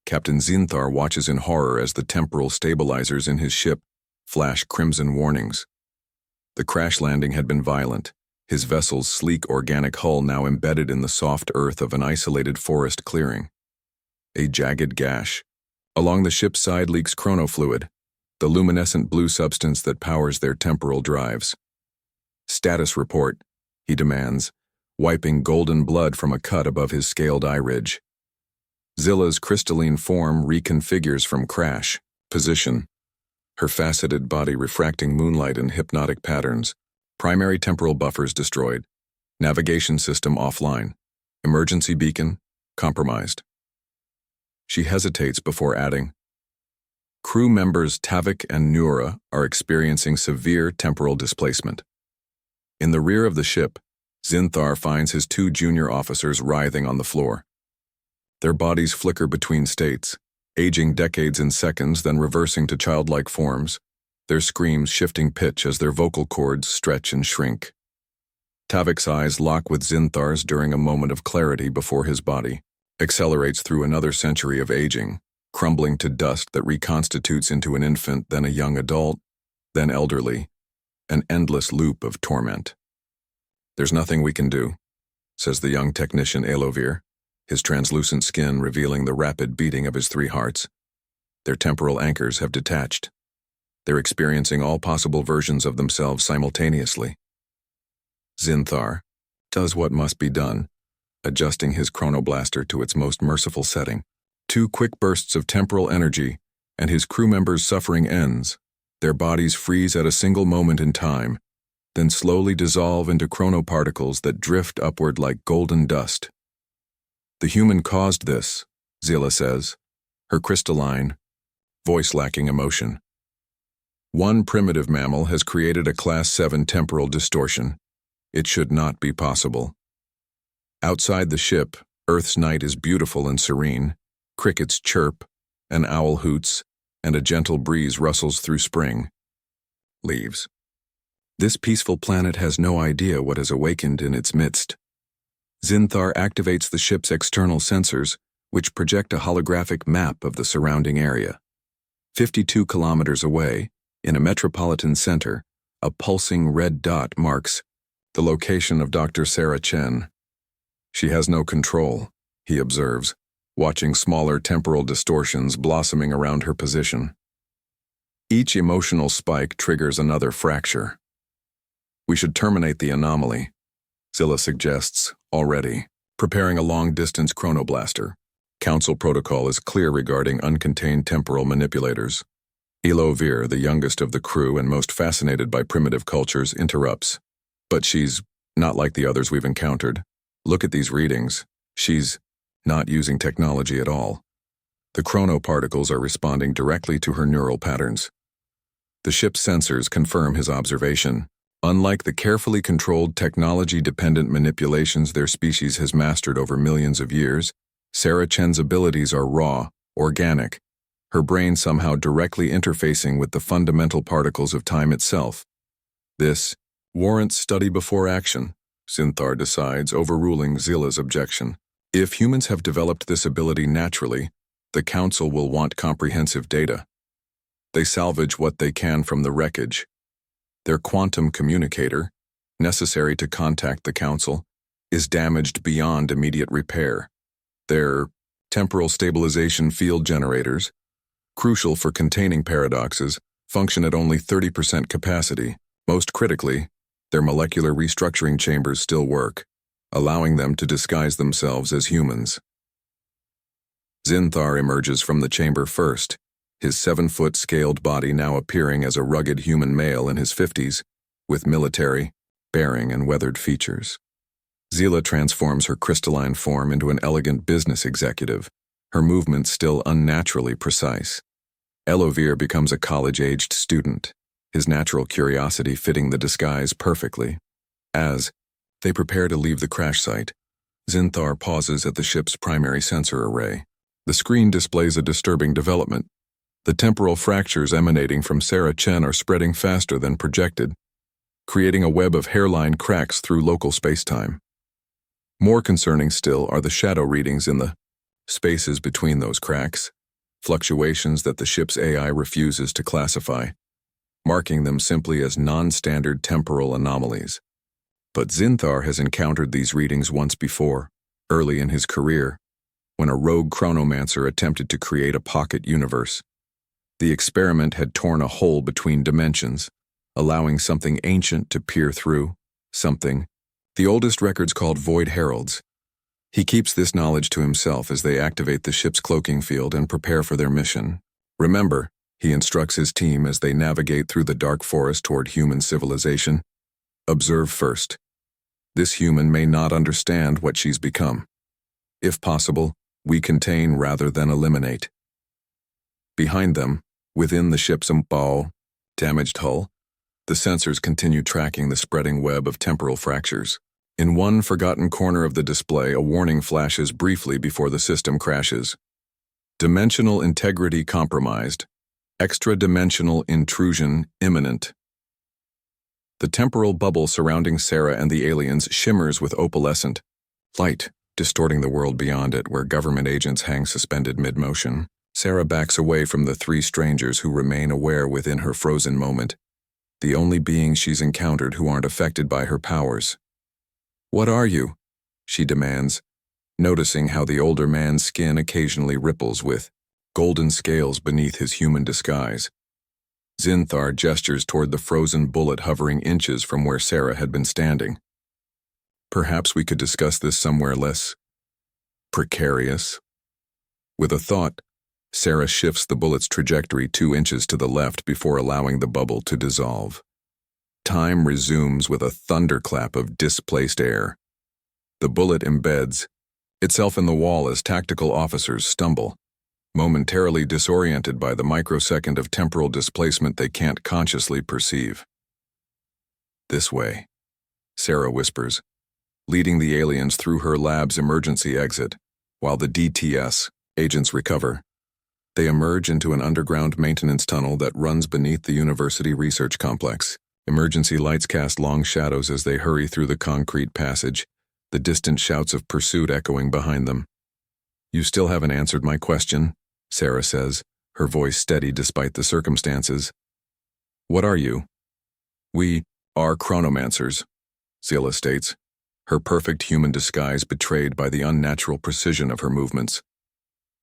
Captain Zinthar watches in horror as the temporal stabilizers in his ship flash crimson warnings. The crash landing had been violent, his vessel's sleek organic hull now embedded in the soft earth of an isolated forest clearing. A jagged gash. Along the ship's side leaks chronofluid, the luminescent blue substance that powers their temporal drives. "Status report," he demands, wiping golden blood from a cut above his scaled eye ridge. Zilla's crystalline form reconfigures from crash, position, her faceted body refracting moonlight in hypnotic patterns, primary temporal buffers destroyed, navigation system offline, emergency beacon compromised. She hesitates before adding, "Crew members Tavik and Nura are experiencing severe temporal displacement." In the rear of the ship, Zinthar finds his 2 junior officers writhing on the floor. Their bodies flicker between states, aging decades in seconds, then reversing to childlike forms, their screams shifting pitch as their vocal cords stretch and shrink. Tavik's eyes lock with Zinthar's during a moment of clarity before his body accelerates through another century of aging, crumbling to dust that reconstitutes into an infant, then a young adult, then elderly, an endless loop of torment. "There's nothing we can do," says the young technician Elovir, his translucent skin revealing the rapid beating of his 3 hearts. Their temporal anchors have detached. They're experiencing all possible versions of themselves simultaneously. Zinthar does what must be done, adjusting his chronoblaster to its most merciful setting. 2 quick bursts of temporal energy, and his crew members' suffering ends. Their bodies freeze at a single moment in time, then slowly dissolve into chronoparticles that drift upward like golden dust. "The human caused this," Zilla says, her crystalline voice lacking emotion. "One primitive mammal has created a Class 7 temporal distortion. It should not be possible." Outside the ship, Earth's night is beautiful and serene. Crickets chirp, an owl hoots, and a gentle breeze rustles through spring leaves. This peaceful planet has no idea what has awakened in its midst. Zinthar activates the ship's external sensors, which project a holographic map of the surrounding area. 52 kilometers away, in a metropolitan center, a pulsing red dot marks the location of Dr. Sarah Chen. She has no control, he observes, watching smaller temporal distortions blossoming around her position. Each emotional spike triggers another fracture. "We should terminate the anomaly," Zilla suggests, already, preparing a long-distance chronoblaster. Council protocol is clear regarding uncontained temporal manipulators. Elovir, the youngest of the crew and most fascinated by primitive cultures, interrupts. "But she's not like the others we've encountered. Look at these readings. She's not using technology at all. The chronoparticles are responding directly to her neural patterns." The ship's sensors confirm his observation. Unlike the carefully controlled technology-dependent manipulations their species has mastered over millions of years, Sarah Chen's abilities are raw, organic, her brain somehow directly interfacing with the fundamental particles of time itself. This warrants study before action, Zinthar decides, overruling Zilla's objection. If humans have developed this ability naturally, the Council will want comprehensive data. They salvage what they can from the wreckage. Their quantum communicator, necessary to contact the Council, is damaged beyond immediate repair. Their temporal stabilization field generators, crucial for containing paradoxes, function at only 30% capacity. Most critically, their molecular restructuring chambers still work, allowing them to disguise themselves as humans. Zinthar emerges from the chamber first, his 7-foot scaled body now appearing as a rugged human male in his 50s, with military, bearing, and weathered features. Zilla transforms her crystalline form into an elegant business executive, her movements still unnaturally precise. Elovir becomes a college-aged student, his natural curiosity fitting the disguise perfectly. As they prepare to leave the crash site, Zinthar pauses at the ship's primary sensor array. The screen displays a disturbing development. The temporal fractures emanating from Sarah Chen are spreading faster than projected, creating a web of hairline cracks through local spacetime. More concerning still are the shadow readings in the spaces between those cracks, fluctuations that the ship's AI refuses to classify, marking them simply as non-standard temporal anomalies. But Zinthar has encountered these readings once before, early in his career, when a rogue chronomancer attempted to create a pocket universe. The experiment had torn a hole between dimensions, allowing something ancient to peer through, something the oldest records called void heralds. He keeps this knowledge to himself as they activate the ship's cloaking field and prepare for their mission. Remember, he instructs his team as they navigate through the dark forest toward human civilization. Observe first. This human may not understand what she's become. If possible, we contain rather than eliminate. Behind them, within the ship's damaged hull, the sensors continue tracking the spreading web of temporal fractures. In one forgotten corner of the display, a warning flashes briefly before the system crashes. Dimensional integrity compromised. Extra-dimensional intrusion imminent. The temporal bubble surrounding Sarah and the aliens shimmers with opalescent light, distorting the world beyond it where government agents hang suspended mid-motion. Sarah backs away from the three strangers who remain aware within her frozen moment, the only beings she's encountered who aren't affected by her powers. "What are you?" she demands, noticing how the older man's skin occasionally ripples with golden scales beneath his human disguise. Zinthar gestures toward the frozen bullet hovering inches from where Sarah had been standing. "Perhaps we could discuss this somewhere less precarious." With a thought, Sarah shifts the bullet's trajectory 2 inches to the left before allowing the bubble to dissolve. Time resumes with a thunderclap of displaced air. The bullet embeds itself in the wall as tactical officers stumble, momentarily disoriented by the microsecond of temporal displacement they can't consciously perceive. "This way," Sarah whispers, leading the aliens through her lab's emergency exit, while the DTS agents recover. They emerge into an underground maintenance tunnel that runs beneath the university research complex. Emergency lights cast long shadows as they hurry through the concrete passage, the distant shouts of pursuit echoing behind them. "You still haven't answered my question," Sarah says, her voice steady despite the circumstances. "What are you?" "We are chronomancers," Zilla states, her perfect human disguise betrayed by the unnatural precision of her movements.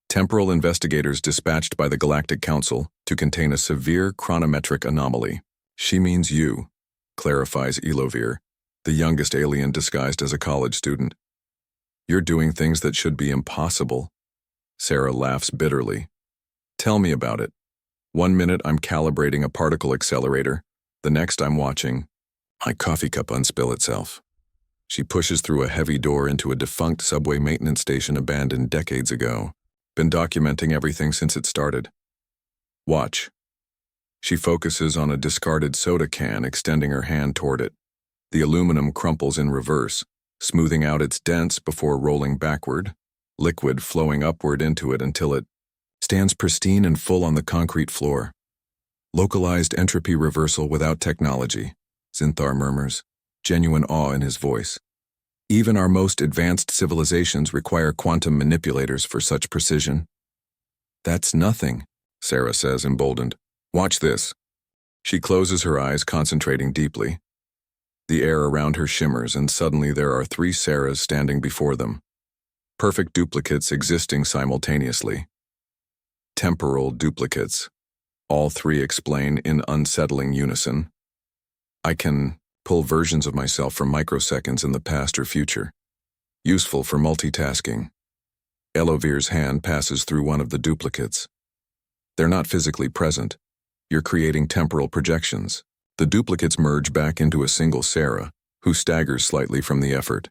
"Temporal investigators dispatched by the Galactic Council to contain a severe chronometric anomaly." "She means you," clarifies Elovir, the youngest alien disguised as a college student. "You're doing things that should be impossible." Sarah laughs bitterly. "Tell me about it. 1 minute I'm calibrating a particle accelerator, the next I'm watching my coffee cup unspill itself." She pushes through a heavy door into a defunct subway maintenance station abandoned decades ago. "Been documenting everything since it started. Watch." She focuses on a discarded soda can, extending her hand toward it. The aluminum crumples in reverse, smoothing out its dents before rolling backward, liquid flowing upward into it until it stands pristine and full on the concrete floor. "Localized entropy reversal without technology," Zinthar murmurs, genuine awe in his voice. "Even our most advanced civilizations require quantum manipulators for such precision." "That's nothing," Sarah says, emboldened. "Watch this." She closes her eyes, concentrating deeply. The air around her shimmers, and suddenly there are 3 Sarahs standing before them. Perfect duplicates existing simultaneously. Temporal duplicates. All 3 explain in unsettling unison. "I can pull versions of myself from microseconds in the past or future. Useful for multitasking." Elovir's hand passes through one of the duplicates. "They're not physically present. You're creating temporal projections." The duplicates merge back into a single Sarah, who staggers slightly from the effort.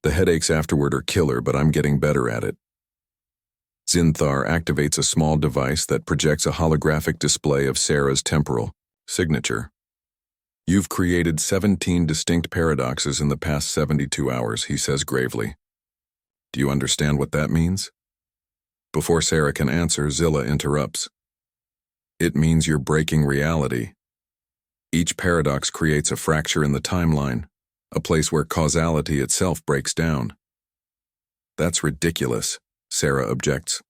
"The headaches afterward are killer, but I'm getting better at it." Zinthar activates a small device that projects a holographic display of Sarah's temporal signature. "You've created 17 distinct paradoxes in the past 72 hours, he says gravely. "Do you understand what that means?" Before Sarah can answer, Zilla interrupts. "It means you're breaking reality. Each paradox creates a fracture in the timeline, a place where causality itself breaks down." "That's ridiculous," Sarah objects.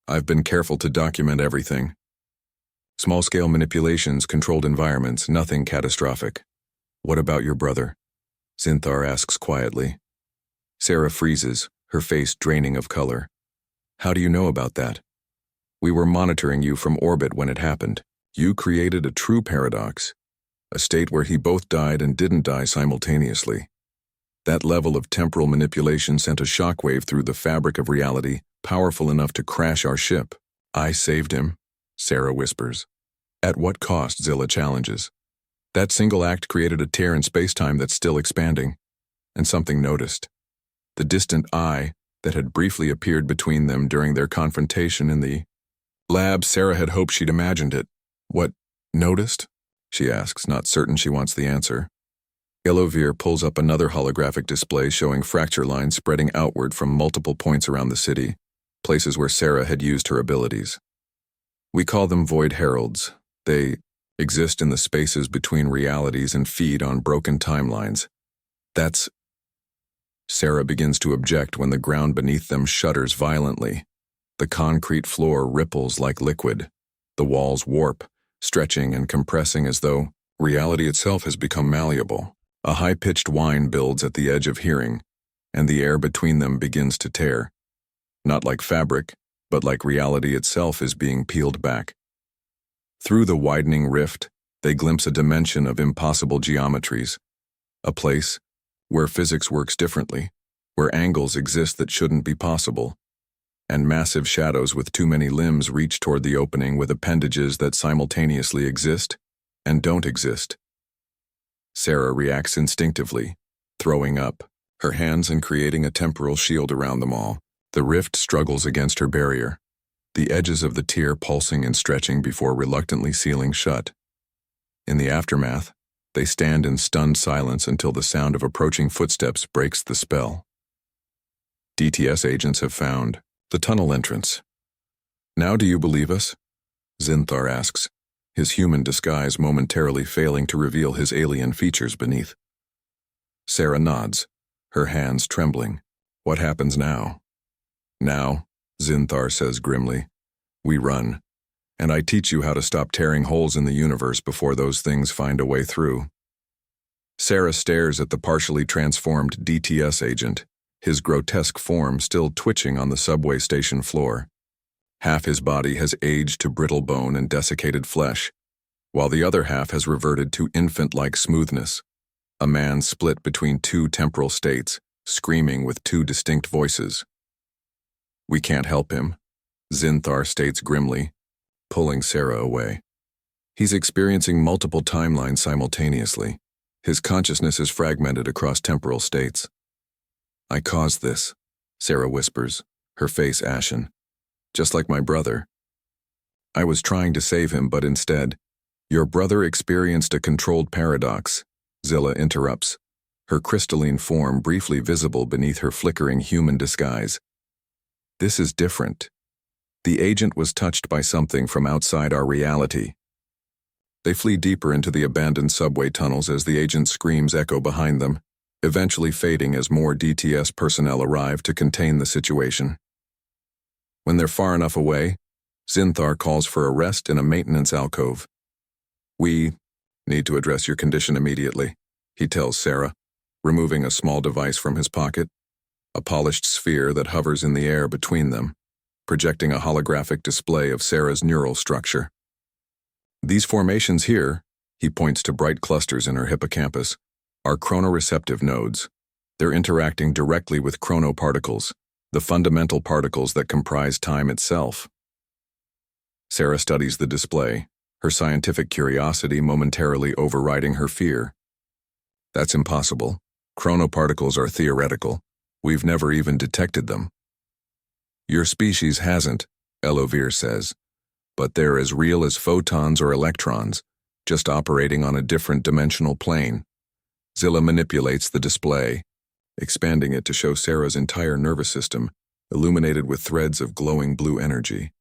I've been careful to document everything. Small-scale manipulations, controlled environments, nothing catastrophic. What about your brother? Zinthar asks quietly. Sarah freezes, her face draining of color. How do you know about that? We were monitoring you from orbit when it happened. You created a true paradox, a state where he both died and didn't die simultaneously. That level of temporal manipulation sent a shockwave through the fabric of reality, powerful enough to crash our ship. I saved him, Sarah whispers. At what cost? Zilla challenges. That single act created a tear in space-time that's still expanding. And something noticed. The distant I that had briefly appeared between them during their confrontation in the lab. Sarah had hoped she'd imagined it. What, noticed? She asks, not certain she wants the answer. Ilovir pulls up another holographic display showing fracture lines spreading outward from multiple points around the city, places where Sarah had used her abilities. We call them Void Heralds. They exist in the spaces between realities and feed on broken timelines. That's... Sarah begins to object when the ground beneath them shudders violently. The concrete floor ripples like liquid. The walls warp, stretching and compressing as though reality itself has become malleable. A high-pitched whine builds at the edge of hearing, and the air between them begins to tear. Not like fabric, but like reality itself is being peeled back. Through the widening rift, they glimpse a dimension of impossible geometries, a place where physics works differently, where angles exist that shouldn't be possible, and massive shadows with too many limbs reach toward the opening with appendages that simultaneously exist and don't exist. Sarah reacts instinctively, throwing up, her hands and creating a temporal shield around them all. The rift struggles against her barrier, the edges of the tear pulsing and stretching before reluctantly sealing shut. In the aftermath, they stand in stunned silence until the sound of approaching footsteps breaks the spell. DTS agents have found the tunnel entrance. Now do you believe us? Zinthar asks, his human disguise momentarily failing to reveal his alien features beneath. Sarah nods, her hands trembling. What happens now? Now, Zinthar says grimly, we run, and I teach you how to stop tearing holes in the universe before those things find a way through. Sarah stares at the partially transformed DTS agent, his grotesque form still twitching on the subway station floor. Half his body has aged to brittle bone and desiccated flesh, while the other half has reverted to infant-like smoothness. A man split between two temporal states, screaming with two distinct voices. We can't help him, Zinthar states grimly, pulling Sarah away. He's experiencing multiple timelines simultaneously. His consciousness is fragmented across temporal states. I caused this, Sarah whispers, her face ashen. Just like my brother. I was trying to save him, but instead, your brother experienced a controlled paradox, Zilla interrupts, her crystalline form briefly visible beneath her flickering human disguise. This is different. The agent was touched by something from outside our reality. They flee deeper into the abandoned subway tunnels as the agent's screams echo behind them, eventually fading as more DTS personnel arrive to contain the situation. When they're far enough away, Zinthar calls for a rest in a maintenance alcove. We need to address your condition immediately, he tells Sarah, removing a small device from his pocket, a polished sphere that hovers in the air between them, projecting a holographic display of Sarah's neural structure. These formations here, he points to bright clusters in her hippocampus, are chronoreceptive nodes. They're interacting directly with chronoparticles, the fundamental particles that comprise time itself. Sarah studies the display, her scientific curiosity momentarily overriding her fear. That's impossible. Chronoparticles are theoretical. We've never even detected them. Your species hasn't, Ilovir says, but they're as real as photons or electrons, just operating on a different dimensional plane. Zilla manipulates the display, expanding it to show Sarah's entire nervous system, illuminated with threads of glowing blue energy.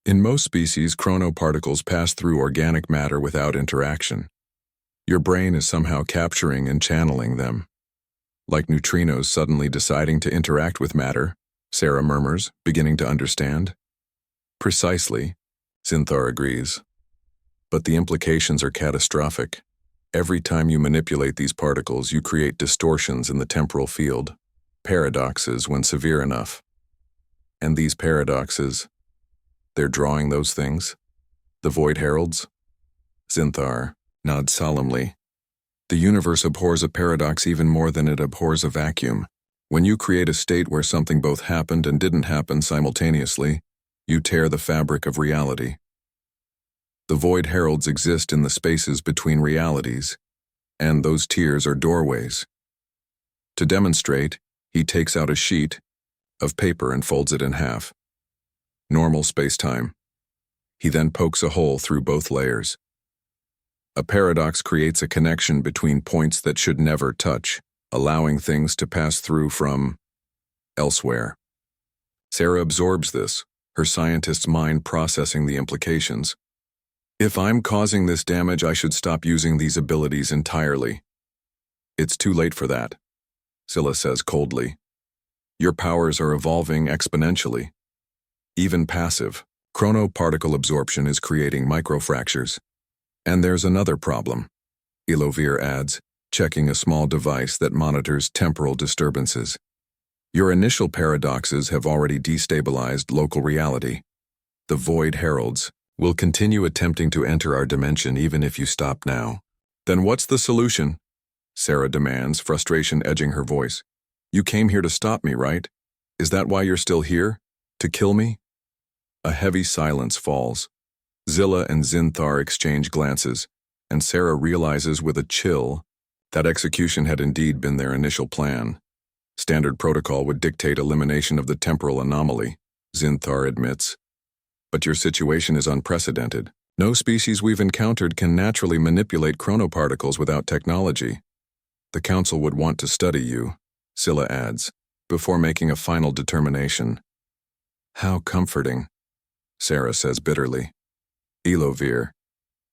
In most species, chronoparticles pass through organic matter without interaction. Your brain is somehow capturing and channeling them. Like neutrinos suddenly deciding to interact with matter, Sarah murmurs, beginning to understand. Precisely, Zinthar agrees. But the implications are catastrophic. Every time you manipulate these particles, you create distortions in the temporal field, paradoxes when severe enough. And these paradoxes, they're drawing those things? The Void Heralds? Zinthar nods solemnly. The universe abhors a paradox even more than it abhors a vacuum. When you create a state where something both happened and didn't happen simultaneously, you tear the fabric of reality. The Void Heralds exist in the spaces between realities, and those tiers are doorways. To demonstrate, he takes out a sheet of paper and folds it in half. Normal space-time. He then pokes a hole through both layers. A paradox creates a connection between points that should never touch, allowing things to pass through from elsewhere. Sarah absorbs this, her scientist's mind processing the implications. If I'm causing this damage, I should stop using these abilities entirely. It's too late for that, Scylla says coldly. Your powers are evolving exponentially. Even passive, chronoparticle absorption is creating microfractures. And there's another problem, Ilovir adds, checking a small device that monitors temporal disturbances. Your initial paradoxes have already destabilized local reality. The Void Heralds will continue attempting to enter our dimension even if you stop now. Then what's the solution? Sarah demands, frustration edging her voice. You came here to stop me, right? Is that why you're still here? To kill me? A heavy silence falls. Zilla and Zinthar exchange glances, and Sarah realizes with a chill that execution had indeed been their initial plan. Standard protocol would dictate elimination of the temporal anomaly, Zinthar admits. But your situation is unprecedented. No species we've encountered can naturally manipulate chronoparticles without technology. The Council would want to study you, Scylla adds, before making a final determination. How comforting, Sarah says bitterly. Ilovir,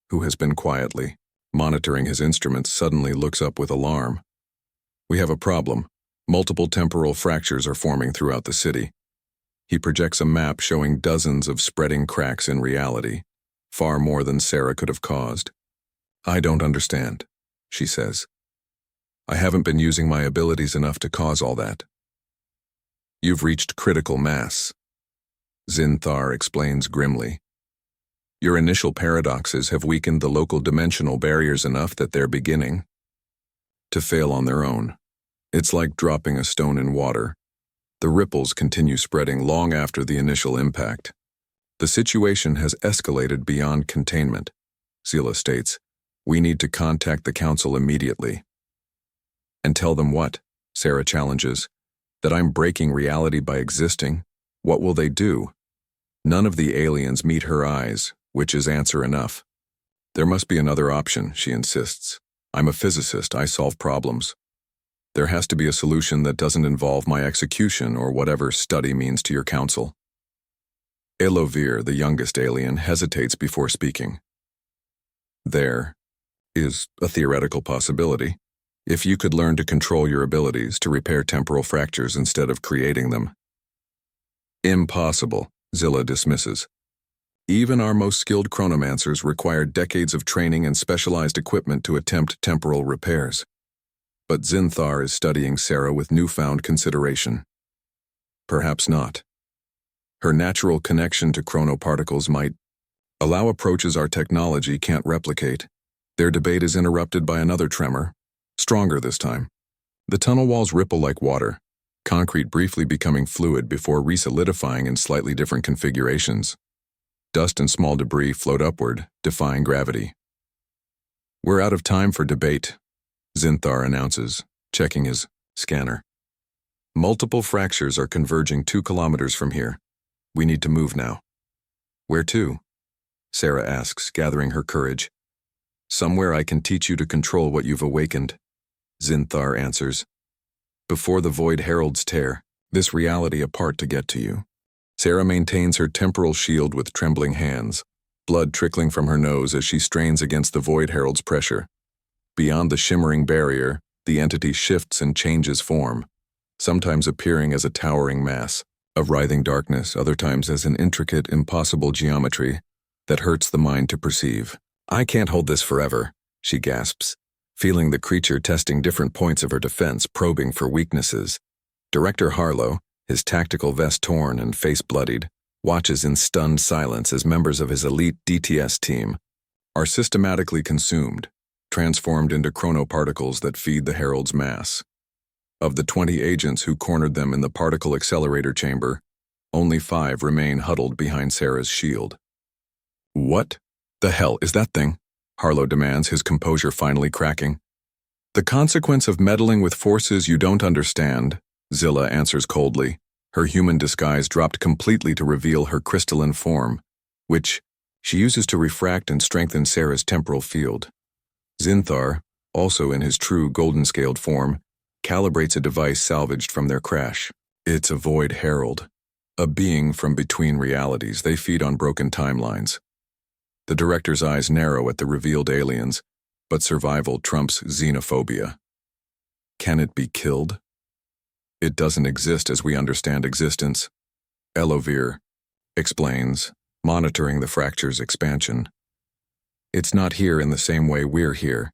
who has been quietly monitoring his instruments, suddenly looks up with alarm. We have a problem. Multiple temporal fractures are forming throughout the city. He projects a map showing dozens of spreading cracks in reality, far more than Sarah could have caused. I don't understand, she says. I haven't been using my abilities enough to cause all that. You've reached critical mass, Zinthar explains grimly. Your initial paradoxes have weakened the local dimensional barriers enough that they're beginning to fail on their own. It's like dropping a stone in water. The ripples continue spreading long after the initial impact. The situation has escalated beyond containment, Scylla states. We need to contact the Council immediately. And tell them what? Sarah challenges. That I'm breaking reality by existing? What will they do? None of the aliens meet her eyes, which is answer enough. There must be another option, she insists. I'm a physicist, I solve problems. There has to be a solution that doesn't involve my execution or whatever study means to your council. Ilovir, the youngest alien, hesitates before speaking. There is a theoretical possibility. If you could learn to control your abilities to repair temporal fractures instead of creating them. Impossible, Zilla dismisses. Even our most skilled chronomancers require decades of training and specialized equipment to attempt temporal repairs. But Zinthar is studying Sarah with newfound consideration. Perhaps not. Her natural connection to chronoparticles might allow approaches our technology can't replicate. Their debate is interrupted by another tremor, stronger this time. The tunnel walls ripple like water, concrete briefly becoming fluid before resolidifying in slightly different configurations. Dust and small debris float upward, defying gravity. We're out of time for debate, Zinthar announces, checking his scanner. Multiple fractures are converging 2 kilometers from here. We need to move now. Where to? Sarah asks, gathering her courage. Somewhere I can teach you to control what you've awakened, Zinthar answers. Before the Void Heralds tear this reality apart to get to you. Sarah maintains her temporal shield with trembling hands, blood trickling from her nose as she strains against the Void Herald's pressure. Beyond the shimmering barrier, the entity shifts and changes form, sometimes appearing as a towering mass, of writhing darkness, other times as an intricate, impossible geometry that hurts the mind to perceive. "I can't hold this forever," she gasps, feeling the creature testing different points of her defense, probing for weaknesses. Director Harlow, his tactical vest torn and face bloodied, watches in stunned silence as members of his elite DTS team are systematically consumed, transformed into chronoparticles that feed the Herald's mass. Of the 20 agents who cornered them in the particle accelerator chamber, only 5 remain huddled behind Sarah's shield. "What the hell is that thing?" Harlow demands, his composure finally cracking. "The consequence of meddling with forces you don't understand," Zilla answers coldly, her human disguise dropped completely to reveal her crystalline form, which she uses to refract and strengthen Sarah's temporal field. Zinthar, also in his true golden-scaled form, calibrates a device salvaged from their crash. It's a Void Herald, a being from between realities. They feed on broken timelines. The director's eyes narrow at the revealed aliens, but survival trumps xenophobia. Can it be killed? It doesn't exist as we understand existence, Elovir explains, monitoring the fracture's expansion. It's not here in the same way we're here.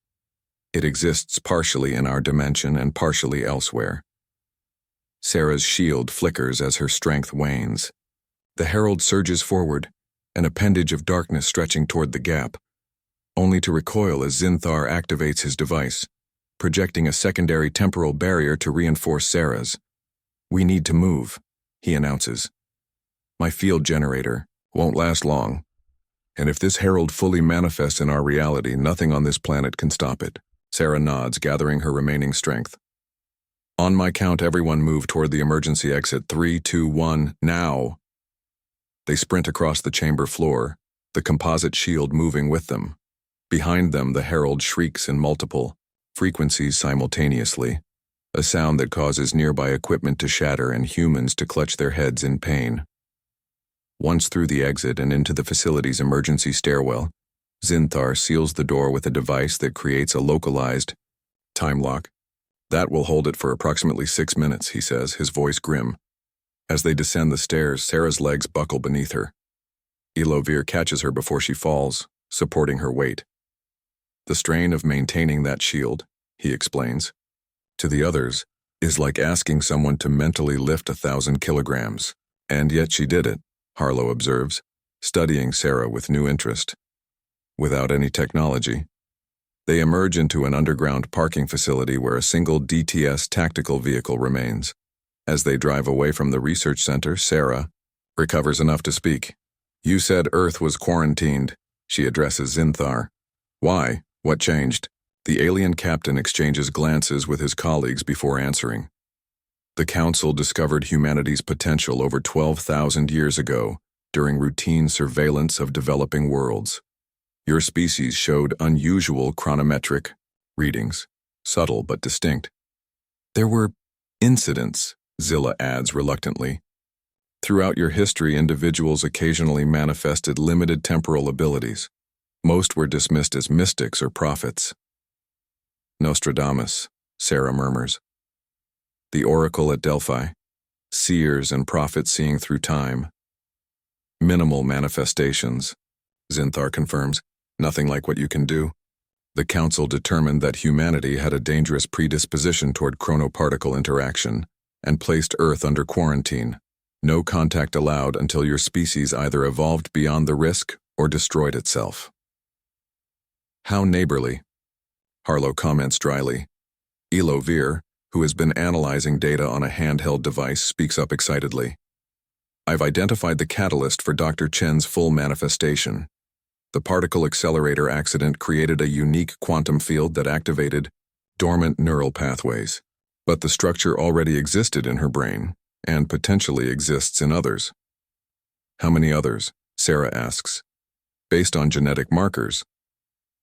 It exists partially in our dimension and partially elsewhere. Sarah's shield flickers as her strength wanes. The Herald surges forward, an appendage of darkness stretching toward the gap, only to recoil as Zinthar activates his device, projecting a secondary temporal barrier to reinforce Sarah's. "We need to move," he announces. "My field generator won't last long, and if this Herald fully manifests in our reality, nothing on this planet can stop it." Sarah nods, gathering her remaining strength. "On my count, everyone move toward the emergency exit. 3, 2, 1, now!" They sprint across the chamber floor, the composite shield moving with them. Behind them, the Herald shrieks in multiple frequencies simultaneously, a sound that causes nearby equipment to shatter and humans to clutch their heads in pain. Once through the exit and into the facility's emergency stairwell, Zinthar seals the door with a device that creates a localized time lock. "That will hold it for approximately 6 minutes," he says, his voice grim. As they descend the stairs, Sarah's legs buckle beneath her. Elovir catches her before she falls, supporting her weight. "The strain of maintaining that shield," he explains, "to the others, is like asking someone to mentally lift 1,000 kilograms. And yet she did it," Harlow observes, studying Sarah with new interest. Without any technology, they emerge into an underground parking facility where a single DTS tactical vehicle remains. As they drive away from the research center, Sarah recovers enough to speak. "You said Earth was quarantined," she addresses Zinthar. "Why? What changed?" The alien captain exchanges glances with his colleagues before answering. "The Council discovered humanity's potential over 12,000 years ago during routine surveillance of developing worlds. Your species showed unusual chronometric readings, subtle but distinct. There were incidents," Zilla adds reluctantly. "Throughout your history, individuals occasionally manifested limited temporal abilities. Most were dismissed as mystics or prophets." "Nostradamus," Sarah murmurs. "The oracle at Delphi. Seers and prophets seeing through time. Minimal manifestations," Zinthar confirms. "Nothing like what you can do." The Council determined that humanity had a dangerous predisposition toward chronoparticle interaction and placed Earth under quarantine. No contact allowed until your species either evolved beyond the risk or destroyed itself. "How neighborly," Harlow comments dryly. Elovir, who has been analyzing data on a handheld device, speaks up excitedly. "I've identified the catalyst for Dr. Chen's full manifestation. The particle accelerator accident created a unique quantum field that activated dormant neural pathways. But the structure already existed in her brain, and potentially exists in others." "How many others?" Sarah asks. "Based on genetic markers."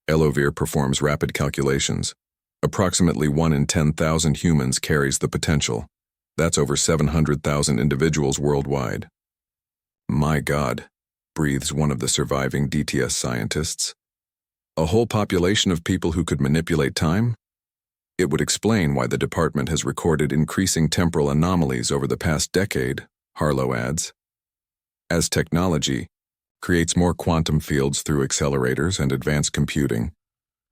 Elovir performs rapid calculations. "Approximately 1 in 10,000 humans carries the potential. That's over 700,000 individuals worldwide." "My God," breathes one of the surviving DTS scientists. "A whole population of people who could manipulate time? It would explain why the department has recorded increasing temporal anomalies over the past decade," Harlow adds. As technology creates more quantum fields through accelerators and advanced computing,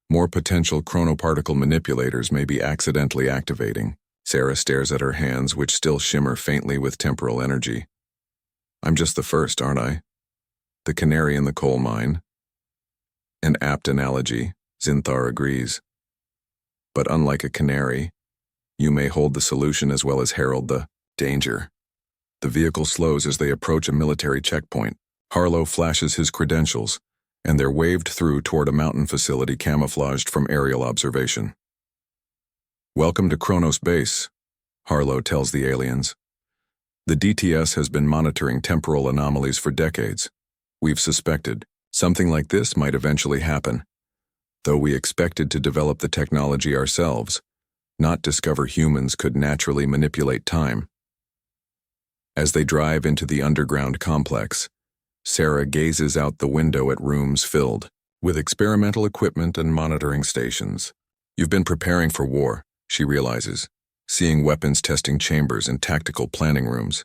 more potential chronoparticle manipulators may be accidentally activating. Sarah stares at her hands, which still shimmer faintly with temporal energy. I'm just the first, aren't I? The canary in the coal mine. An apt analogy, Zinthar agrees. But unlike a canary, you may hold the solution as well as herald the danger. The vehicle slows as they approach a military checkpoint. Harlow flashes his credentials, and they're waved through toward a mountain facility camouflaged from aerial observation. Welcome to Kronos Base, Harlow tells the aliens. The DTS has been monitoring temporal anomalies for decades. We've suspected something like this might eventually happen, though we expected to develop the technology ourselves, not discover humans could naturally manipulate time. As they drive into the underground complex, Sarah gazes out the window at rooms filled with experimental equipment and monitoring stations. You've been preparing for war, she realizes, seeing weapons testing chambers and tactical planning rooms.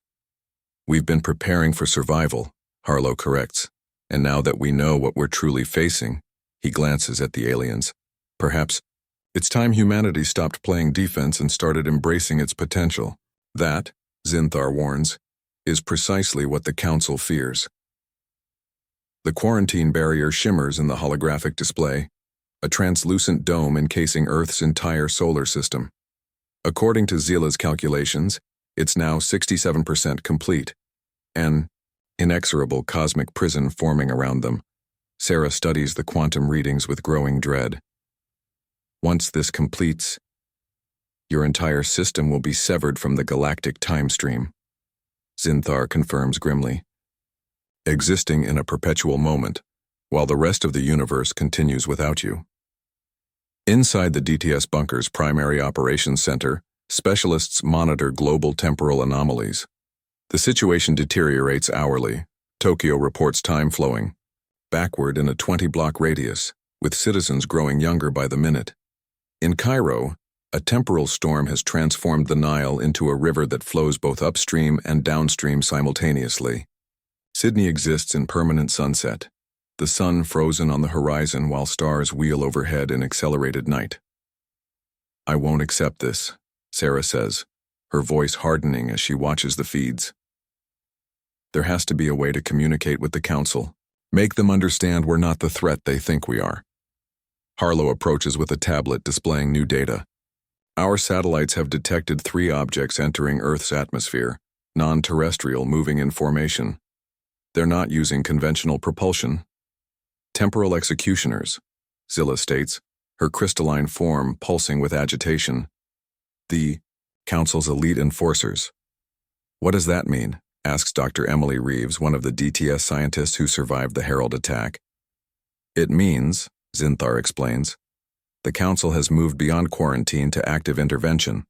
We've been preparing for survival, Harlow corrects, and now that we know what we're truly facing, he glances at the aliens. Perhaps it's time humanity stopped playing defense and started embracing its potential. That, Zinthar warns, is precisely what the Council fears. The quarantine barrier shimmers in the holographic display, a translucent dome encasing Earth's entire solar system. According to Zila's calculations, it's now 67% complete, an inexorable cosmic prison forming around them. Sarah studies the quantum readings with growing dread. Once this completes, your entire system will be severed from the galactic time stream, Zinthar confirms grimly, existing in a perpetual moment, while the rest of the universe continues without you. Inside the DTS bunker's primary operations center, specialists monitor global temporal anomalies. The situation deteriorates hourly. Tokyo reports time flowing backward in a 20-block radius, with citizens growing younger by the minute. In Cairo, a temporal storm has transformed the Nile into a river that flows both upstream and downstream simultaneously. Sydney exists in permanent sunset, the sun frozen on the horizon while stars wheel overhead in accelerated night. I won't accept this, Sarah says, her voice hardening as she watches the feeds. There has to be a way to communicate with the Council, make them understand we're not the threat they think we are. Harlow approaches with a tablet displaying new data. Our satellites have detected 3 objects entering Earth's atmosphere, non-terrestrial, moving in formation. They're not using conventional propulsion. Temporal executioners, Zilla states, her crystalline form pulsing with agitation. The Council's elite enforcers. What does that mean? Asks Dr. Emily Reeves, one of the DTS scientists who survived the Herald attack. It means, Zinthar explains, the Council has moved beyond quarantine to active intervention.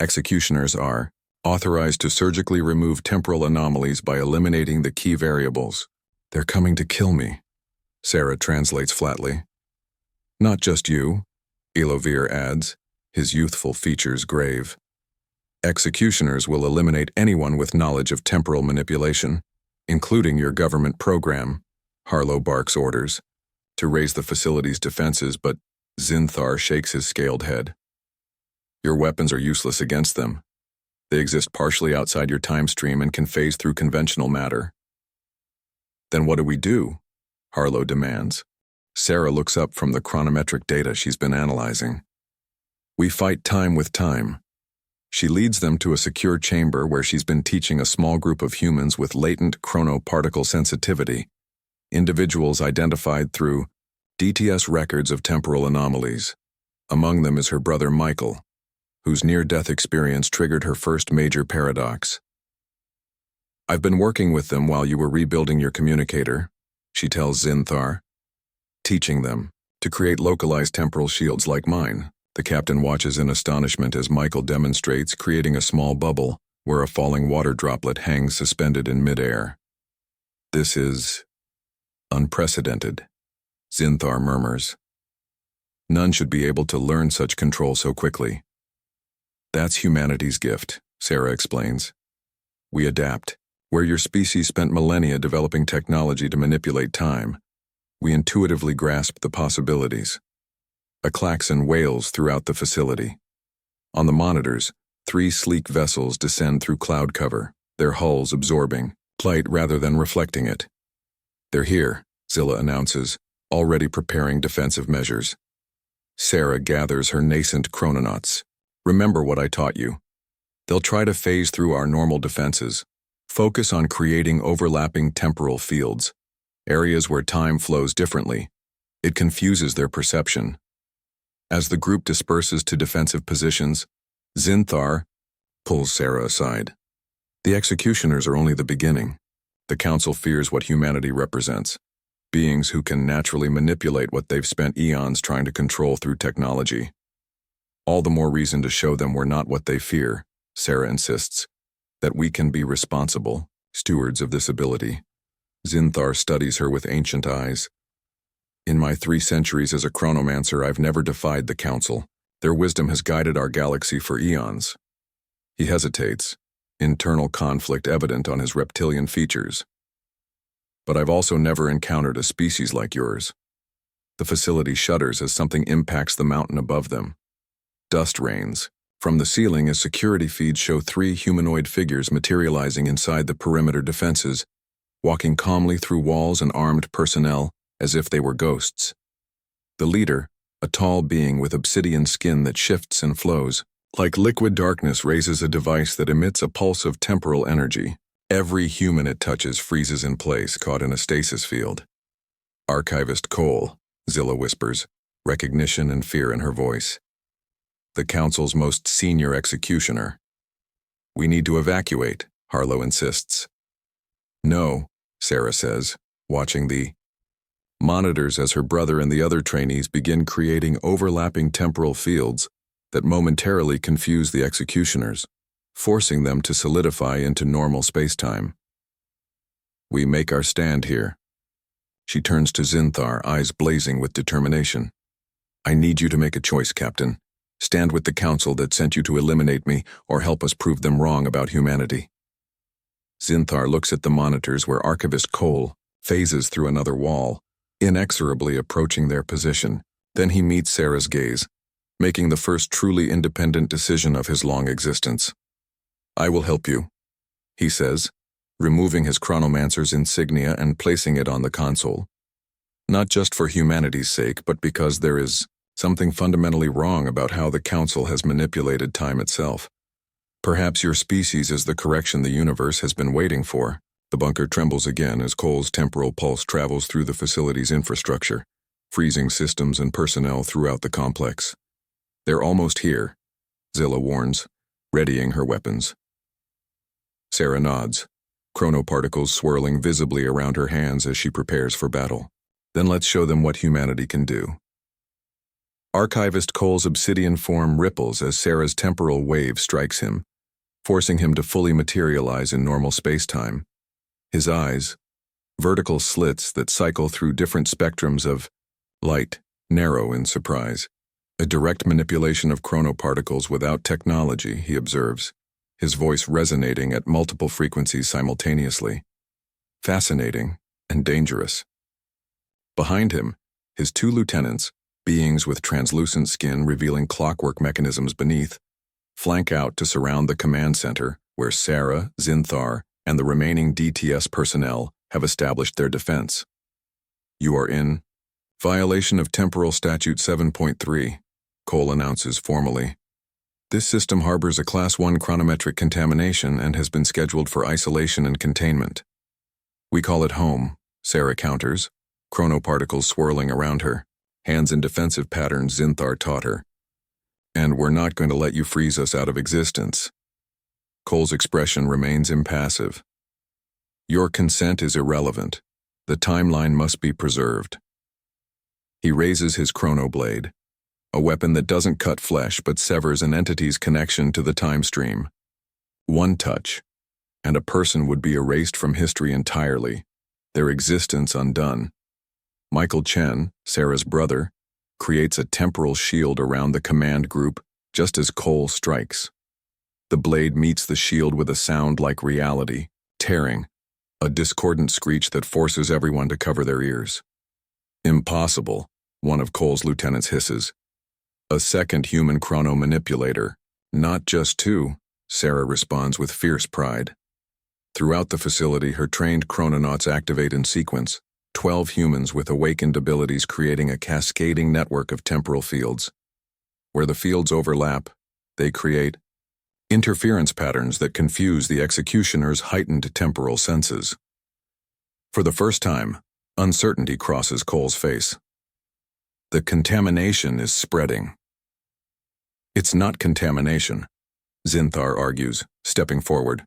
Executioners are authorized to surgically remove temporal anomalies by eliminating the key variables. They're coming to kill me, Sarah translates flatly. Not just you, Elovir adds, his youthful features grave. Executioners will eliminate anyone with knowledge of temporal manipulation, including your government program, Harlow barks orders, to raise the facility's defenses, but Zinthar shakes his scaled head. Your weapons are useless against them. They exist partially outside your time stream and can phase through conventional matter. Then what do we do? Harlow demands. Sarah looks up from the chronometric data she's been analyzing. We fight time with time. She leads them to a secure chamber where she's been teaching a small group of humans with latent chronoparticle sensitivity, individuals identified through DTS records of temporal anomalies. Among them is her brother Michael, whose near-death experience triggered her first major paradox. I've been working with them while you were rebuilding your communicator, she tells Zinthar, teaching them to create localized temporal shields like mine. The captain watches in astonishment as Michael demonstrates creating a small bubble where a falling water droplet hangs suspended in midair. This is unprecedented, Zinthar murmurs. None should be able to learn such control so quickly. That's humanity's gift, Sarah explains. We adapt. Where your species spent millennia developing technology to manipulate time, we intuitively grasp the possibilities. A klaxon wails throughout the facility. On the monitors, 3 sleek vessels descend through cloud cover, their hulls absorbing light rather than reflecting it. They're here, Zilla announces, already preparing defensive measures. Sarah gathers her nascent chrononauts. Remember what I taught you. They'll try to phase through our normal defenses. Focus on creating overlapping temporal fields, areas where time flows differently. It confuses their perception. As the group disperses to defensive positions, Zinthar pulls Sarah aside. The executioners are only the beginning. The Council fears what humanity represents, beings who can naturally manipulate what they've spent eons trying to control through technology. All the more reason to show them we're not what they fear, Sarah insists, that we can be responsible stewards of this ability. Zinthar studies her with ancient eyes. In my 3 centuries as a chronomancer, I've never defied the Council. Their wisdom has guided our galaxy for eons. He hesitates, internal conflict evident on his reptilian features. But I've also never encountered a species like yours. The facility shudders as something impacts the mountain above them. Dust rains. From the ceiling, as security feeds show 3 humanoid figures materializing inside the perimeter defenses, walking calmly through walls and armed personnel as if they were ghosts. The leader, a tall being with obsidian skin that shifts and flows, like liquid darkness, raises a device that emits a pulse of temporal energy. Every human it touches freezes in place, caught in a stasis field. Archivist Cole, Zilla whispers, recognition and fear in her voice. The Council's most senior executioner. We need to evacuate, Harlow insists. No, Sarah says, watching the monitors as her brother and the other trainees begin creating overlapping temporal fields that momentarily confuse the executioners, forcing them to solidify into normal spacetime. We make our stand here. She turns to Zinthar, eyes blazing with determination. I need you to make a choice, Captain. Stand with the Council that sent you to eliminate me, or help us prove them wrong about humanity. Zinthar looks at the monitors where Archivist Cole phases through another wall, inexorably approaching their position. Then he meets Sarah's gaze, making the first truly independent decision of his long existence. I will help you, he says, removing his chronomancer's insignia and placing it on the console. Not just for humanity's sake, but because there is something fundamentally wrong about how the Council has manipulated time itself. Perhaps your species is the correction the universe has been waiting for. The bunker trembles again as Cole's temporal pulse travels through the facility's infrastructure, freezing systems and personnel throughout the complex. They're almost here, Zilla warns, readying her weapons. Sarah nods, chronoparticles swirling visibly around her hands as she prepares for battle. Then let's show them what humanity can do. Archivist Cole's obsidian form ripples as Sarah's temporal wave strikes him, forcing him to fully materialize in normal spacetime. His eyes, vertical slits that cycle through different spectrums of light, narrow in surprise. A direct manipulation of chronoparticles without technology, he observes, his voice resonating at multiple frequencies simultaneously. Fascinating and dangerous. Behind him, his 2 lieutenants, beings with translucent skin revealing clockwork mechanisms beneath, flank out to surround the command center where Sarah, Zinthar, and the remaining DTS personnel have established their defense. You are in violation of Temporal Statute 7.3, Cole announces formally. This system harbors a Class 1 chronometric contamination and has been scheduled for isolation and containment. We call it home, Sarah counters, chronoparticles swirling around her, hands in defensive patterns Zinthar taught her. And we're not going to let you freeze us out of existence. Cole's expression remains impassive. Your consent is irrelevant. The timeline must be preserved. He raises his chronoblade, a weapon that doesn't cut flesh but severs an entity's connection to the time stream. One touch, and a person would be erased from history entirely, their existence undone. Michael Chen, Sarah's brother, creates a temporal shield around the command group just as Cole strikes. The blade meets the shield with a sound like reality, tearing, a discordant screech that forces everyone to cover their ears. Impossible, one of Cole's lieutenants hisses. A second human chrono manipulator. Not just two, Sarah responds with fierce pride. Throughout the facility, her trained chrononauts activate in sequence, 12 humans with awakened abilities creating a cascading network of temporal fields. Where the fields overlap, they create interference patterns that confuse the executioner's heightened temporal senses. For the first time, uncertainty crosses Cole's face. The contamination is spreading. It's not contamination, Zinthar argues, stepping forward.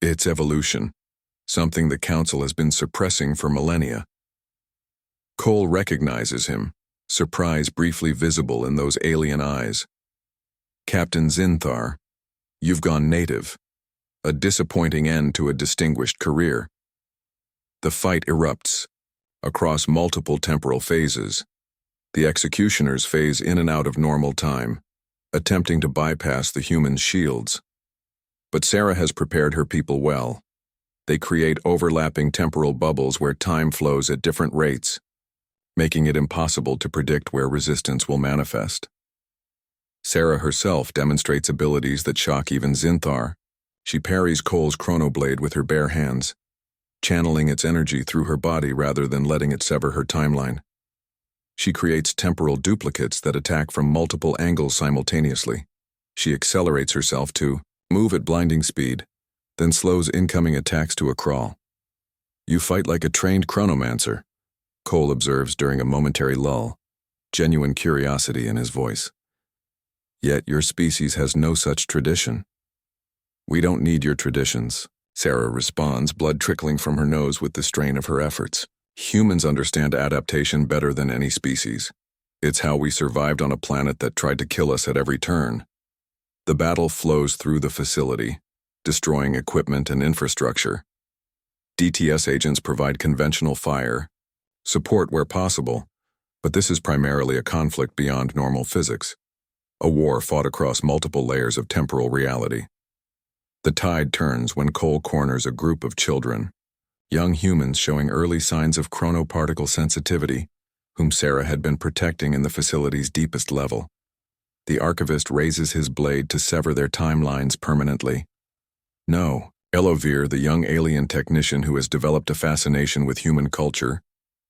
It's evolution, something the Council has been suppressing for millennia. Cole recognizes him, surprise briefly visible in those alien eyes. Captain Zinthar, you've gone native. A disappointing end to a distinguished career. The fight erupts, across multiple temporal phases. The executioners phase in and out of normal time, attempting to bypass the humans' shields. But Sarah has prepared her people well. They create overlapping temporal bubbles where time flows at different rates, making it impossible to predict where resistance will manifest. Sarah herself demonstrates abilities that shock even Zinthar. She parries Cole's chronoblade with her bare hands, channeling its energy through her body rather than letting it sever her timeline. She creates temporal duplicates that attack from multiple angles simultaneously. She accelerates herself to move at blinding speed, then slows incoming attacks to a crawl. You fight like a trained chronomancer, Cole observes during a momentary lull, genuine curiosity in his voice. Yet your species has no such tradition. We don't need your traditions, Sarah responds, blood trickling from her nose with the strain of her efforts. Humans understand adaptation better than any species. It's how we survived on a planet that tried to kill us at every turn. The battle flows through the facility, destroying equipment and infrastructure. DTS agents provide conventional fire, support where possible, but this is primarily a conflict beyond normal physics. A war fought across multiple layers of temporal reality. The tide turns when Cole corners a group of children, young humans showing early signs of chronoparticle sensitivity, whom Sarah had been protecting in the facility's deepest level. The archivist raises his blade to sever their timelines permanently. No, Elovir, the young alien technician who has developed a fascination with human culture,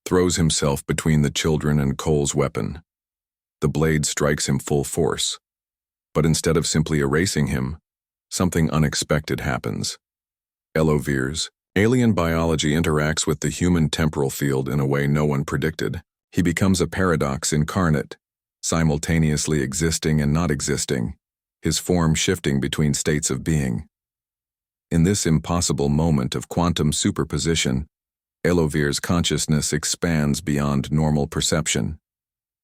throws himself between the children and Cole's weapon. The blade strikes him full force. But instead of simply erasing him, something unexpected happens. Elovir's alien biology interacts with the human temporal field in a way no one predicted. He becomes a paradox incarnate, simultaneously existing and not existing, his form shifting between states of being. In this impossible moment of quantum superposition, Elovir's consciousness expands beyond normal perception.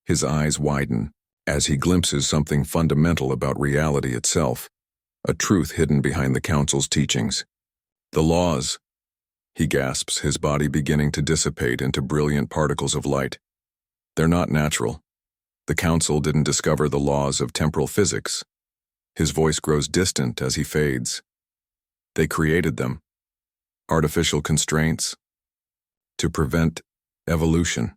His eyes widen as he glimpses something fundamental about reality itself, a truth hidden behind the Council's teachings. The laws, he gasps, his body beginning to dissipate into brilliant particles of light. They're not natural. The Council didn't discover the laws of temporal physics. His voice grows distant as he fades. They created them. Artificial constraints to prevent evolution.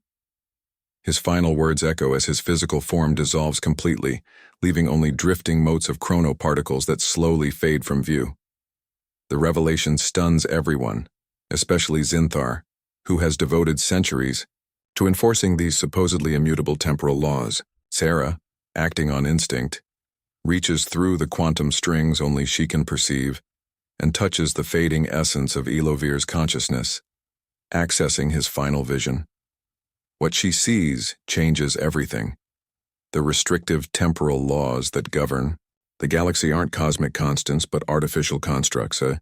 His final words echo as his physical form dissolves completely, leaving only drifting motes of chronoparticles that slowly fade from view. The revelation stuns everyone, especially Zinthar, who has devoted centuries to enforcing these supposedly immutable temporal laws. Sarah, acting on instinct, reaches through the quantum strings only she can perceive and touches the fading essence of Elovir's consciousness, accessing his final vision. What she sees changes everything. The restrictive temporal laws that govern the galaxy aren't cosmic constants but artificial constructs, a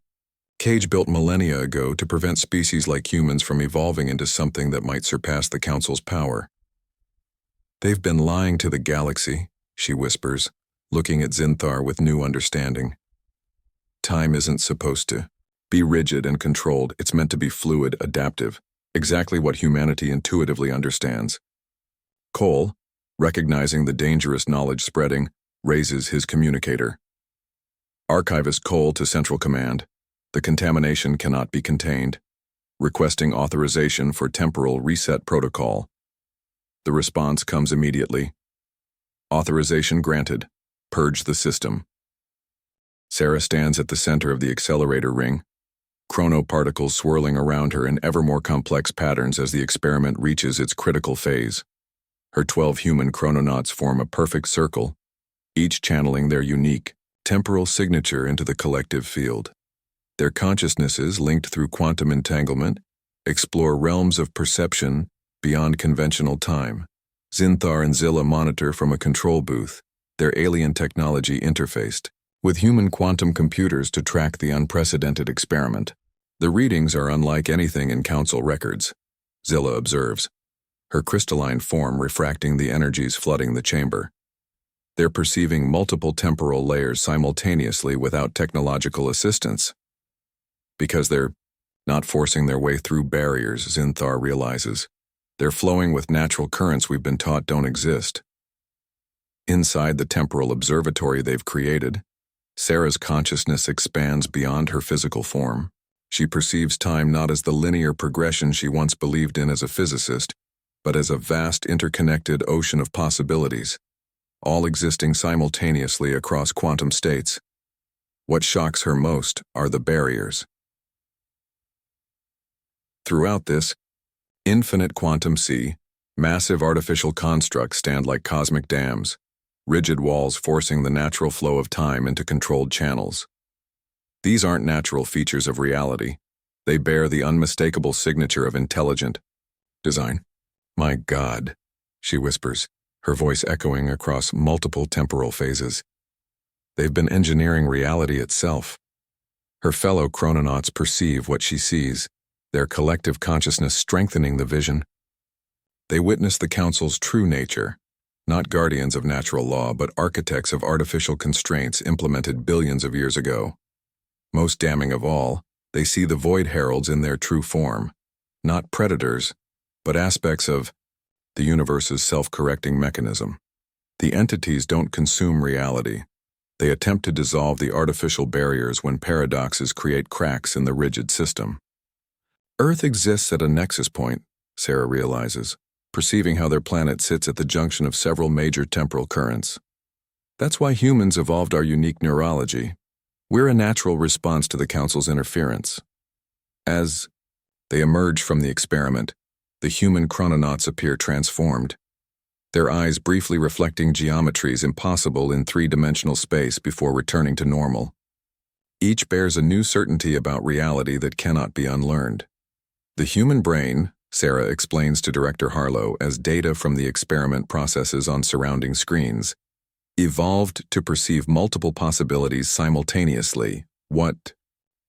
cage built millennia ago to prevent species like humans from evolving into something that might surpass the Council's power. They've been lying to the galaxy, she whispers, looking at Zinthar with new understanding. Time isn't supposed to be rigid and controlled, it's meant to be fluid, adaptive, exactly what humanity intuitively understands. Cole, recognizing the dangerous knowledge spreading, raises his communicator. Archivist Cole to Central Command. The contamination cannot be contained. Requesting authorization for temporal reset protocol. The response comes immediately. Authorization granted. Purge the system. Sarah stands at the center of the accelerator ring, chronoparticles swirling around her in ever more complex patterns as the experiment reaches its critical phase. Her 12 human chrononauts form a perfect circle, each channeling their unique, temporal signature into the collective field. Their consciousnesses, linked through quantum entanglement, explore realms of perception beyond conventional time. Zinthar and Zilla monitor from a control booth, their alien technology interfaced with human quantum computers to track the unprecedented experiment. The readings are unlike anything in Council records, Zilla observes, her crystalline form refracting the energies flooding the chamber. They're perceiving multiple temporal layers simultaneously without technological assistance. Because they're not forcing their way through barriers, Zinthar realizes. They're flowing with natural currents we've been taught don't exist. Inside the temporal observatory they've created, Sarah's consciousness expands beyond her physical form. She perceives time not as the linear progression she once believed in as a physicist, but as a vast interconnected ocean of possibilities, all existing simultaneously across quantum states. What shocks her most are the barriers. Throughout this infinite quantum sea, massive artificial constructs stand like cosmic dams, rigid walls forcing the natural flow of time into controlled channels. These aren't natural features of reality. They bear the unmistakable signature of intelligent design. My God, she whispers, her voice echoing across multiple temporal phases. They've been engineering reality itself. Her fellow chrononauts perceive what she sees, their collective consciousness strengthening the vision. They witness the Council's true nature, not guardians of natural law, but architects of artificial constraints implemented billions of years ago. Most damning of all, they see the Void Heralds in their true form, not predators, but aspects of the universe's self-correcting mechanism. The entities don't consume reality. They attempt to dissolve the artificial barriers when paradoxes create cracks in the rigid system. Earth exists at a nexus point, Sarah realizes, perceiving how their planet sits at the junction of several major temporal currents. That's why humans evolved our unique neurology. We're a natural response to the Council's interference. As they emerge from the experiment, the human chrononauts appear transformed, their eyes briefly reflecting geometries impossible in three-dimensional space before returning to normal. Each bears a new certainty about reality that cannot be unlearned. The human brain, Sarah explains to Director Harlow as data from the experiment processes on surrounding screens, evolved to perceive multiple possibilities simultaneously, what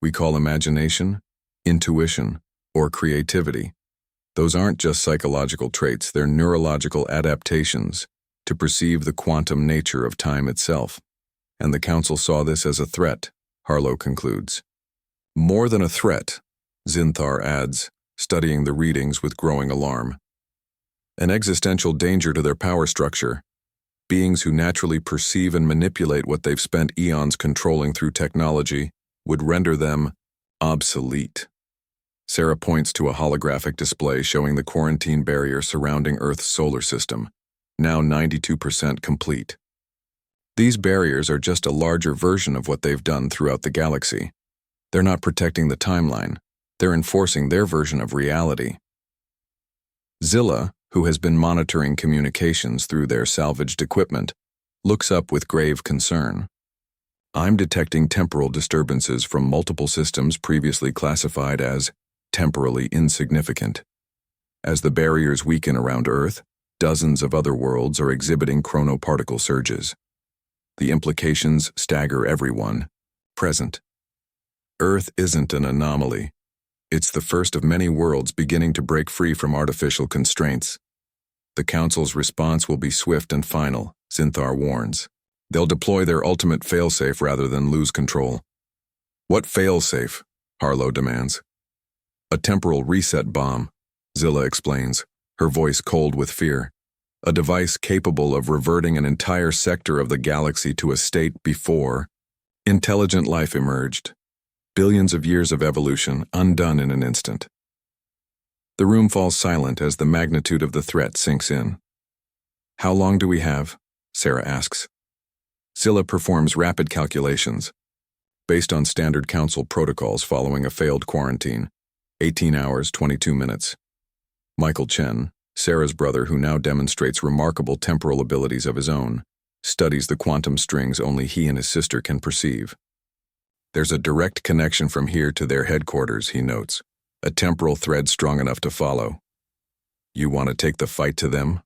we call imagination, intuition, or creativity. Those aren't just psychological traits, they're neurological adaptations to perceive the quantum nature of time itself. And the Council saw this as a threat, Harlow concludes. More than a threat, Zinthar adds, studying the readings with growing alarm. An existential danger to their power structure, beings who naturally perceive and manipulate what they've spent eons controlling through technology would render them obsolete. Sarah points to a holographic display showing the quarantine barrier surrounding Earth's solar system, now 92% complete. These barriers are just a larger version of what they've done throughout the galaxy. They're not protecting the timeline. They're enforcing their version of reality. Zilla, who has been monitoring communications through their salvaged equipment, looks up with grave concern. I'm detecting temporal disturbances from multiple systems previously classified as temporally insignificant. As the barriers weaken around Earth, dozens of other worlds are exhibiting chronoparticle surges. The implications stagger everyone present. Earth isn't an anomaly. It's the first of many worlds beginning to break free from artificial constraints. The Council's response will be swift and final, Zinthar warns. They'll deploy their ultimate failsafe rather than lose control. What failsafe? Harlow demands. A temporal reset bomb, Zilla explains, her voice cold with fear. A device capable of reverting an entire sector of the galaxy to a state before Intelligent life emerged. Billions of years of evolution undone in an instant. The room falls silent as the magnitude of the threat sinks in. How long do we have? Sarah asks. Scylla performs rapid calculations. Based on standard council protocols following a failed quarantine, 18 hours, 22 minutes. Michael Chen, Sarah's brother who now demonstrates remarkable temporal abilities of his own, studies the quantum strings only he and his sister can perceive. There's a direct connection from here to their headquarters, he notes, a temporal thread strong enough to follow. You want to take the fight to them?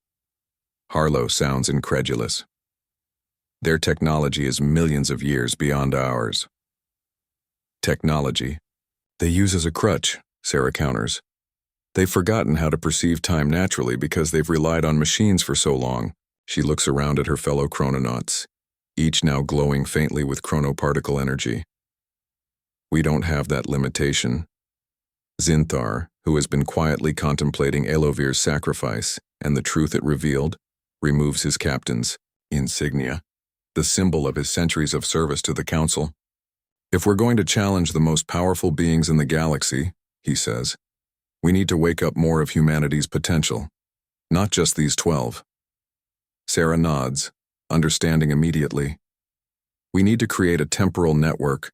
Harlow sounds incredulous. Their technology is millions of years beyond ours. Technology? They use as a crutch, Sarah counters. They've forgotten how to perceive time naturally because they've relied on machines for so long. She looks around at her fellow chrononauts, each now glowing faintly with chronoparticle energy. We don't have that limitation. Zinthar, who has been quietly contemplating Elovir's sacrifice and the truth it revealed, removes his captain's insignia, the symbol of his centuries of service to the Council. If we're going to challenge the most powerful beings in the galaxy, he says, we need to wake up more of humanity's potential, not just these 12. Sarah nods, understanding immediately. We need to create a temporal network,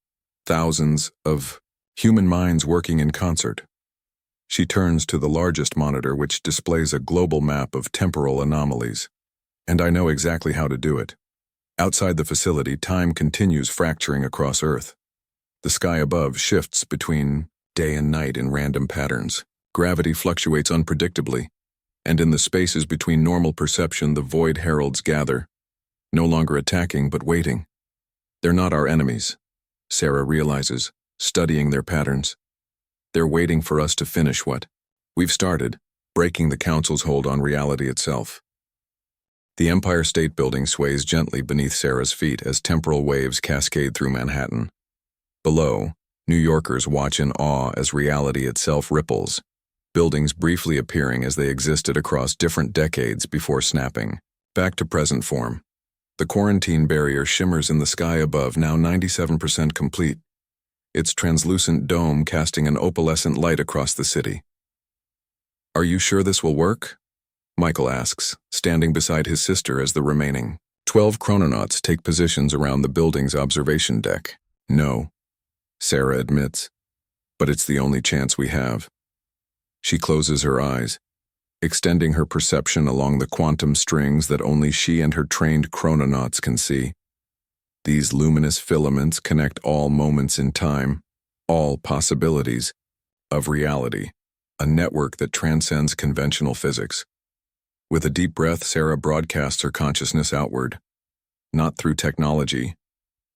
thousands of human minds working in concert. She turns to the largest monitor which displays a global map of temporal anomalies. And I know exactly how to do it. Outside the facility, time continues fracturing across Earth. The sky above shifts between day and night in random patterns. Gravity fluctuates unpredictably, and in the spaces between normal perception the void heralds gather, no longer attacking but waiting. They're not our enemies, Sarah realizes, studying their patterns. They're waiting for us to finish what we've started, breaking the Council's hold on reality itself. The Empire State Building sways gently beneath Sarah's feet as temporal waves cascade through Manhattan. Below, New Yorkers watch in awe as reality itself ripples, buildings briefly appearing as they existed across different decades before snapping back to present form. The quarantine barrier shimmers in the sky above, now 97% complete, its translucent dome casting an opalescent light across the city. Are you sure this will work? Michael asks, standing beside his sister as the remaining 12 chrononauts take positions around the building's observation deck. No, Sarah admits, but it's the only chance we have. She closes her eyes, extending her perception along the quantum strings that only she and her trained chrononauts can see. These luminous filaments connect all moments in time, all possibilities of reality, a network that transcends conventional physics. With a deep breath, Sarah broadcasts her consciousness outward, not through technology,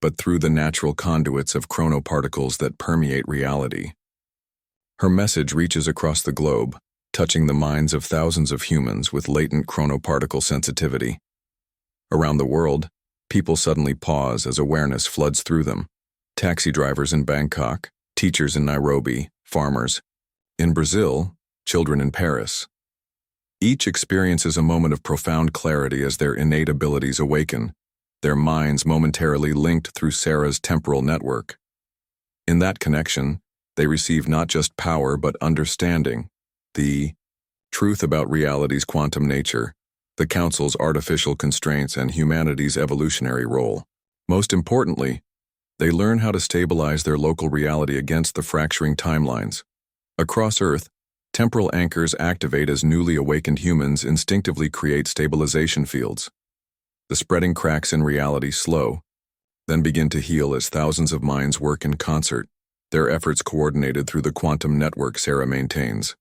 but through the natural conduits of chronoparticles that permeate reality. Her message reaches across the globe, touching the minds of thousands of humans with latent chronoparticle sensitivity. Around the world, people suddenly pause as awareness floods through them. Taxi drivers in Bangkok, teachers in Nairobi, farmers. In Brazil, children in Paris. Each experiences a moment of profound clarity as their innate abilities awaken, their minds momentarily linked through Sarah's temporal network. In that connection, they receive not just power but understanding, the truth about reality's quantum nature, the Council's artificial constraints, and humanity's evolutionary role. Most importantly, they learn how to stabilize their local reality against the fracturing timelines. Across Earth, temporal anchors activate as newly awakened humans instinctively create stabilization fields. The spreading cracks in reality slow, then begin to heal as thousands of minds work in concert, their efforts coordinated through the quantum network Sarah maintains.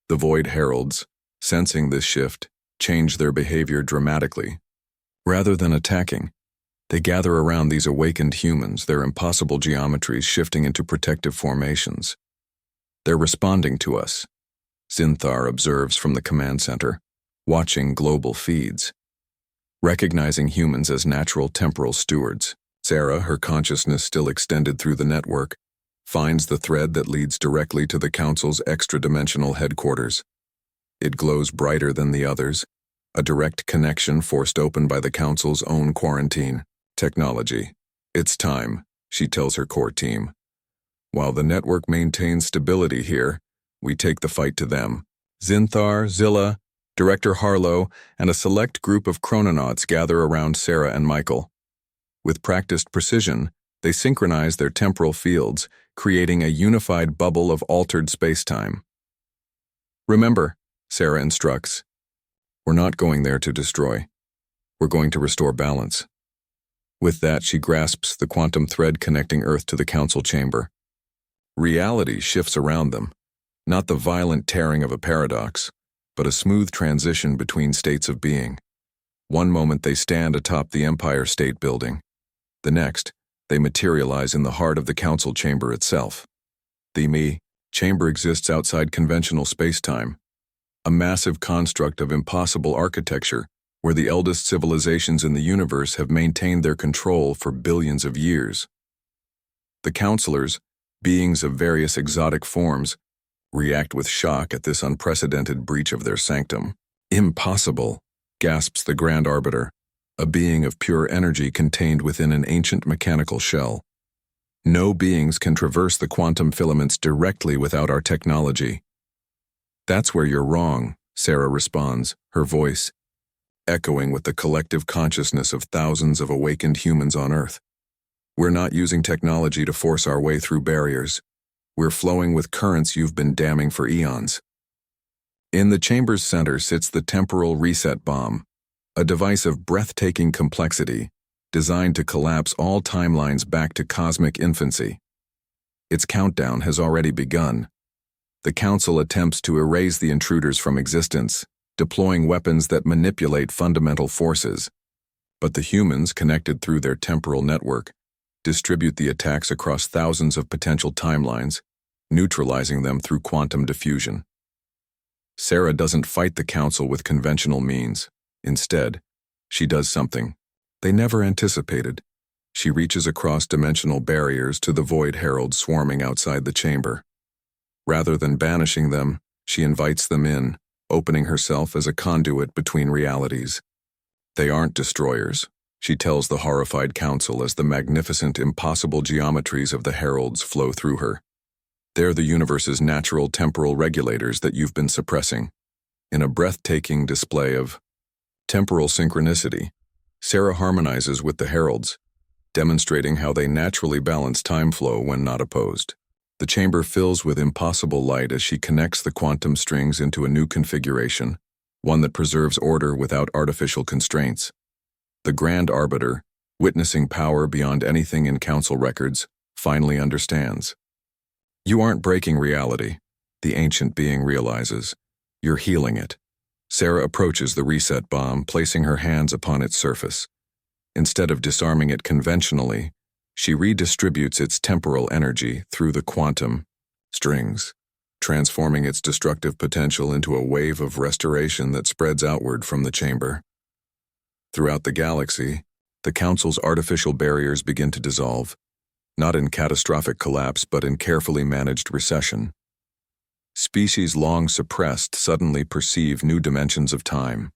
The Void Heralds, sensing this shift, change their behavior dramatically. Rather than attacking, they gather around these awakened humans, their impossible geometries shifting into protective formations. They're responding to us, Zinthar observes from the command center, watching global feeds. Recognizing humans as natural temporal stewards, Sarah, her consciousness still extended through the network, finds the thread that leads directly to the Council's extra-dimensional headquarters. It glows brighter than the others, a direct connection forced open by the Council's own quarantine technology. It's time, she tells her core team. While the network maintains stability here, we take the fight to them. Zinthar, Zilla, Director Harlow, and a select group of chrononauts gather around Sarah and Michael. With practiced precision, they synchronize their temporal fields, creating a unified bubble of altered spacetime. Remember, Sarah instructs, we're not going there to destroy. We're going to restore balance. With that, she grasps the quantum thread connecting Earth to the council chamber. Reality shifts around them, not the violent tearing of a paradox, but a smooth transition between states of being. One moment they stand atop the Empire State Building. The next, they materialize in the heart of the council chamber itself. The chamber exists outside conventional space-time, a massive construct of impossible architecture where the eldest civilizations in the universe have maintained their control for billions of years. The counselors, beings of various exotic forms, react with shock at this unprecedented breach of their sanctum. Impossible, gasps the Grand Arbiter, a being of pure energy contained within an ancient mechanical shell. No beings can traverse the quantum filaments directly without our technology. That's where you're wrong, Sarah responds, her voice echoing with the collective consciousness of thousands of awakened humans on Earth. We're not using technology to force our way through barriers. We're flowing with currents you've been damming for eons. In the chamber's center sits the temporal reset bomb, a device of breathtaking complexity designed to collapse all timelines back to cosmic infancy. Its countdown has already begun. The Council attempts to erase the intruders from existence, deploying weapons that manipulate fundamental forces. But the humans, connected through their temporal network, distribute the attacks across thousands of potential timelines, neutralizing them through quantum diffusion. Sarah doesn't fight the Council with conventional means. Instead, she does something they never anticipated. She reaches across dimensional barriers to the void heralds swarming outside the chamber. Rather than banishing them, she invites them in, opening herself as a conduit between realities. They aren't destroyers, she tells the horrified council as the magnificent, impossible geometries of the heralds flow through her. They're the universe's natural temporal regulators that you've been suppressing. In a breathtaking display of temporal synchronicity, Sarah harmonizes with the heralds, demonstrating how they naturally balance time flow when not opposed. The chamber fills with impossible light as she connects the quantum strings into a new configuration, one that preserves order without artificial constraints. The Grand Arbiter, witnessing power beyond anything in council records, finally understands. You aren't breaking reality, the ancient being realizes. You're healing it. Sarah approaches the reset bomb, placing her hands upon its surface. Instead of disarming it conventionally, she redistributes its temporal energy through the quantum strings, transforming its destructive potential into a wave of restoration that spreads outward from the chamber. Throughout the galaxy, the Council's artificial barriers begin to dissolve, not in catastrophic collapse but in carefully managed recession. Species long suppressed suddenly perceive new dimensions of time.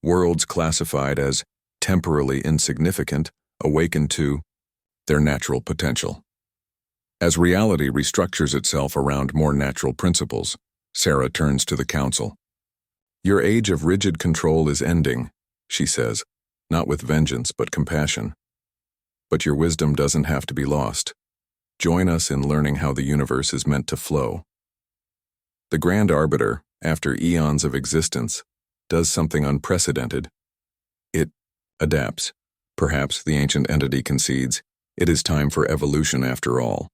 Worlds classified as temporally insignificant awaken to their natural potential. As reality restructures itself around more natural principles, Sarah turns to the Council. Your age of rigid control is ending, she says, not with vengeance but compassion. But your wisdom doesn't have to be lost. Join us in learning how the universe is meant to flow. The Grand Arbiter, after eons of existence, does something unprecedented. It adapts. Perhaps, the ancient entity concedes, it is time for evolution after all.